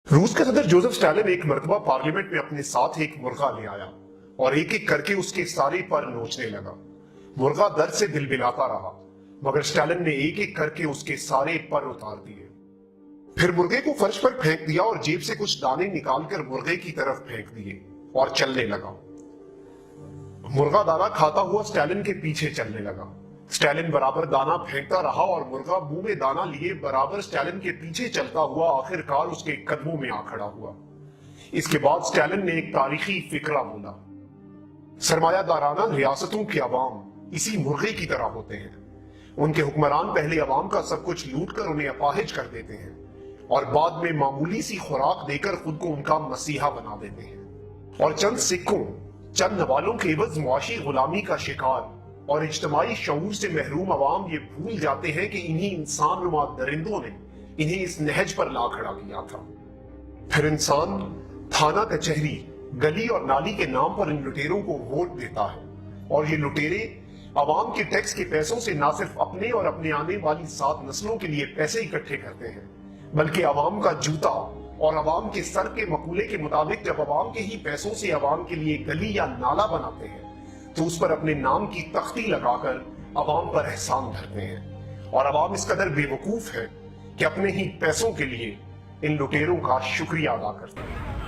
रूस के सदर जोसेफ स्टालिन एक मर्तबा पार्लियामेंट में अपने साथ एक मुर्गा ले आया और एक एक करके उसके सारे पर नोचने लगा। मुर्गा दर्द से दिलबिलाता रहा, मगर स्टालिन ने एक एक करके उसके सारे पर उतार दिए। फिर मुर्गे को फर्श पर फेंक दिया और जेब से कुछ दाने निकालकर मुर्गे की तरफ फेंक दिए और चलने लगा। मुर्गा दाना खाता हुआ स्टालिन के पीछे चलने लगा। स्टालिन बराबर दाना फेंकता रहा और मुर्गा मुंह में दाना लिए बराबर स्टालिन के पीछे चलता हुआ आखिरकार उसके कदमों में आ खड़ा हुआ। इसके बाद स्टालिन ने एक तारीखी फिक्रा बोला, सरमायादाराना रियासतों के अवाम इसी मुर्गे की तरह होते हैं। उनके हुक्मरान पहले अवाम का सब कुछ लूट कर उन्हें अपाहिज कर देते हैं और बाद में मामूली सी खुराक देकर खुद को उनका मसीहा बना देते हैं और चंद सिक्कों, चंद नवालों के एवज मुआशी गुलामी का शिकार और इज्तमाई शऊर से महरूम अवाम ये भूल जाते हैं कि इन्हीं इंसान नुमा दरिंदों ने इन्हें इस नहज पर ला खड़ा किया था। फिर इंसान थाना, कचहरी, गली और नाली के नाम पर इन लुटेरों को वोट देता है और ये लुटेरे अवाम के टैक्स के पैसों से ना सिर्फ अपने और अपने आने वाली 7 नस्लों के लिए पैसे इकट्ठे करते हैं, बल्कि अवाम का जूता और अवाम के सर के मकूले के मुताबिक जब अवाम के ही पैसों से अवाम के लिए गली या नाला बनाते हैं तो उस पर अपने नाम की तख्ती लगाकर अवाम पर एहसान धरते हैं और अवाम इस कदर बेवकूफ है कि अपने ही पैसों के लिए इन लुटेरों का शुक्रिया अदा करते हैं।